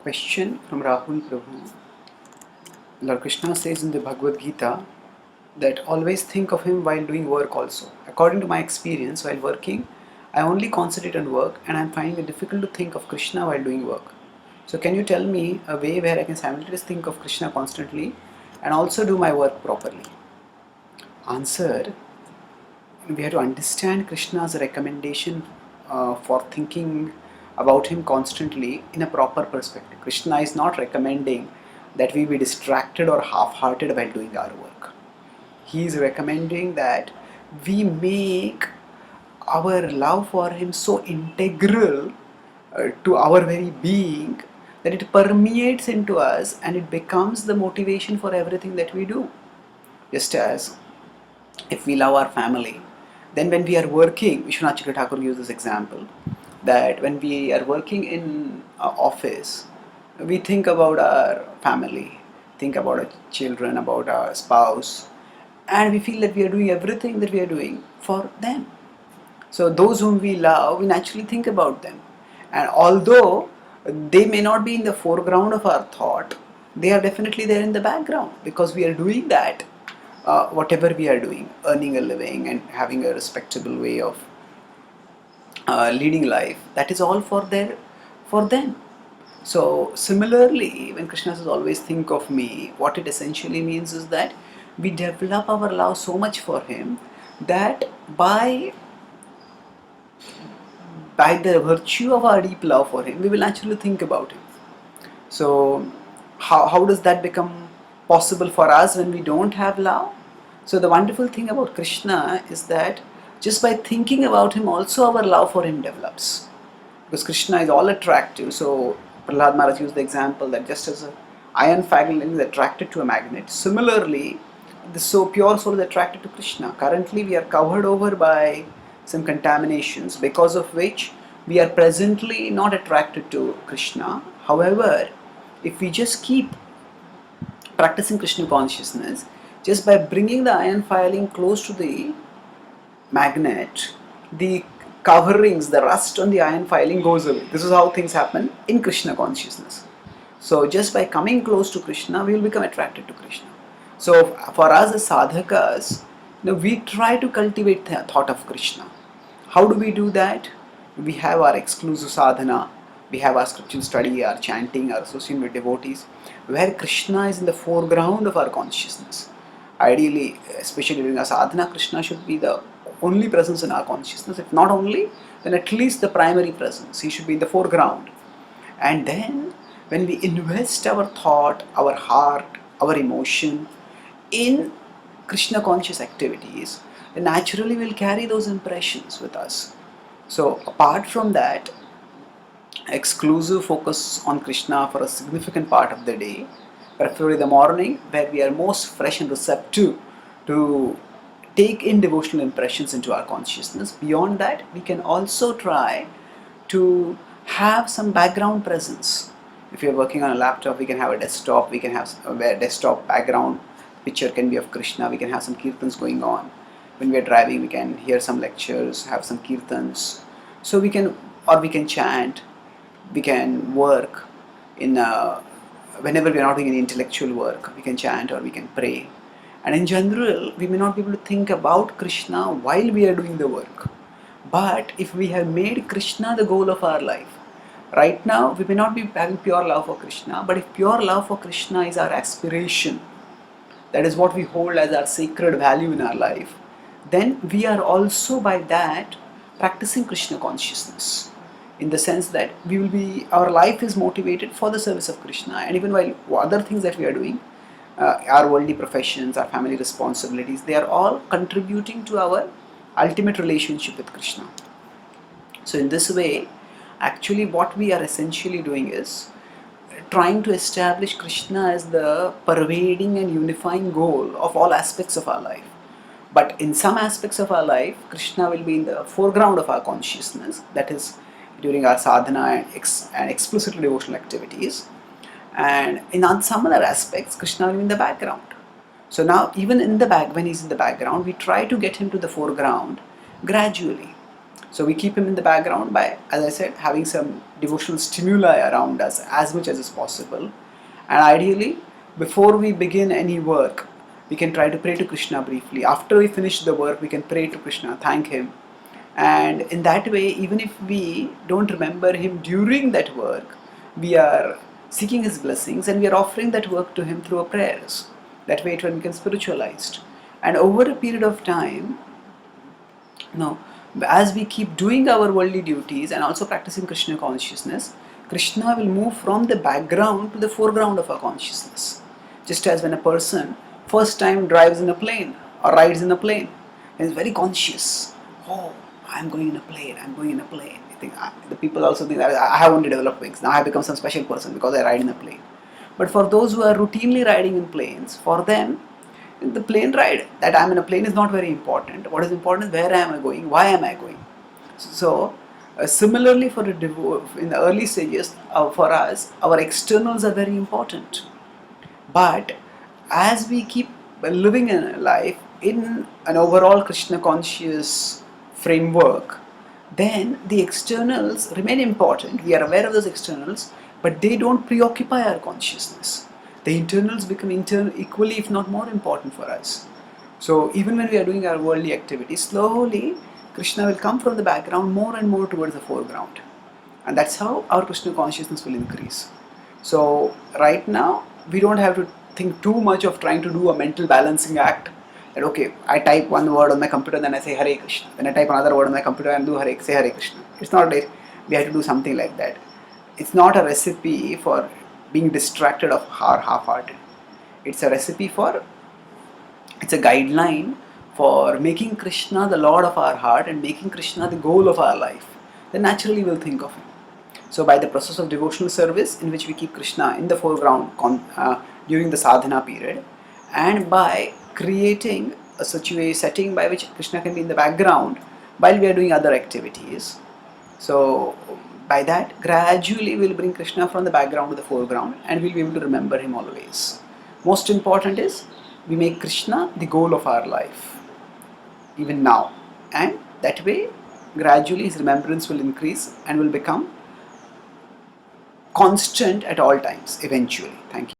Question from Rahul Prabhu. Lord Krishna says in the Bhagavad Gita that always think of him while doing work also. According to my experience, while working, I only concentrate on work and I'm finding it difficult to think of Krishna while doing work. So, can you tell me a way where I can simultaneously think of Krishna constantly and also do my work properly? Answer: we have to understand Krishna's recommendation for thinking about him constantly in a proper perspective. Krishna is not recommending that we be distracted or half-hearted while doing our work. He is recommending that we make our love for him so integral to our very being that it permeates into us and it becomes the motivation for everything that we do. Just as if we love our family, then when we are working, Vishwanath Chakra Thakur gives this example that when we are working in our office, we think about our family, think about our children, about our spouse, and we feel that we are doing everything that we are doing for them. So those whom we love, we naturally think about them. And although they may not be in the foreground of our thought, they are definitely there in the background because we are doing that, whatever we are doing, earning a living and having a respectable way of leading life. That is all for them. So similarly, when Krishna says always think of me, what it essentially means is that we develop our love so much for him that by the virtue of our deep love for him, we will naturally think about him. So, how does that become possible for us when we don't have love? So, the wonderful thing about Krishna is that just by thinking about him, also our love for him develops. Because Krishna is all attractive. So, Prahlad Maharaj used the example that just as an iron faggot is attracted to a magnet, similarly, the so pure soul is attracted to Krishna. Currently, we are covered over by some contaminations because of which we are presently not attracted to Krishna. However, if we just keep practicing Krishna consciousness, just by bringing the iron filing close to the magnet, the coverings, the rust on the iron filing goes away. This is how things happen in Krishna consciousness. So just by coming close to Krishna, we will become attracted to Krishna. So for us as sadhakas, we try to cultivate the thought of Krishna. How do we do that? We have our exclusive sadhana, we have our scriptural study, our chanting, our association with devotees, where Krishna is in the foreground of our consciousness. Ideally, especially during our sadhana, Krishna should be the only presence in our consciousness. If not only, then at least the primary presence. He should be in the foreground. And then, when we invest our thought, our heart, our emotion in Krishna conscious activities, then naturally we'll carry those impressions with us. So, apart from that, exclusive focus on Krishna for a significant part of the day, preferably the morning, where we are most fresh and receptive to take in devotional impressions into our consciousness. Beyond that, we can also try to have some background presence. If you're working on a laptop, we can have a desktop, we can have a desktop background picture can be of Krishna, we can have some kirtans going on. When we are driving, we can hear some lectures, have some kirtans. So we can chant, we can work in whenever we are not doing any intellectual work, we can chant or we can pray. And in general, we may not be able to think about Krishna while we are doing the work. But if we have made Krishna the goal of our life, right now we may not be having pure love for Krishna, but if pure love for Krishna is our aspiration, that is what we hold as our sacred value in our life, then we are also by that practicing Krishna consciousness, in the sense that our life is motivated for the service of Krishna, and even while other things that we are doing, our worldly professions, our family responsibilities, they are all contributing to our ultimate relationship with Krishna. So in this way, actually what we are essentially doing is trying to establish Krishna as the pervading and unifying goal of all aspects of our life. But in some aspects of our life, Krishna will be in the foreground of our consciousness, that is during our sadhana and explicitly devotional activities. And in some other aspects, Krishna will be in the background. So now, even when he's in the background, we try to get him to the foreground gradually. So we keep him in the background by, as I said, having some devotional stimuli around us as much as is possible. And ideally, before we begin any work, we can try to pray to Krishna briefly. After we finish the work, we can pray to Krishna, thank him. And in that way, even if we don't remember him during that work, we are seeking his blessings and we are offering that work to him through our prayers. That way it will become spiritualized. And over a period of time, now, as we keep doing our worldly duties and also practicing Krishna consciousness, Krishna will move from the background to the foreground of our consciousness. Just as when a person first time drives in a plane or rides in a plane and is very conscious, oh, I'm going in a plane, I'm going in a plane. The people also think that I have only developed wings, now I have become some special person because I ride in a plane. But for those who are routinely riding in planes, for them, the plane ride, that I'm in a plane, is not very important. What is important is where am I going, why am I going. So similarly for in the early stages, for us, our externals are very important. But as we keep living in a life in an overall Krishna conscious framework, then the externals remain important. We are aware of those externals, but they don't preoccupy our consciousness. The internals become equally, if not more important for us. So even when we are doing our worldly activities, slowly Krishna will come from the background more and more towards the foreground. And that's how our Krishna consciousness will increase. So right now, we don't have to think too much of trying to do a mental balancing act. That okay, I type one word on my computer, then I say Hare Krishna. Then I type another word on my computer and say Hare Krishna. It's not like we have to do something like that. It's not a recipe for being distracted or half-hearted. It's a recipe for, it's a guideline for making Krishna the Lord of our heart and making Krishna the goal of our life. Then naturally we'll think of him. So by the process of devotional service in which we keep Krishna in the foreground during the sadhana period, and by creating a setting by which Krishna can be in the background while we are doing other activities. So by that, gradually we'll bring Krishna from the background to the foreground and we'll be able to remember him always. Most important is we make Krishna the goal of our life, even now. And that way, gradually his remembrance will increase and will become constant at all times eventually. Thank you.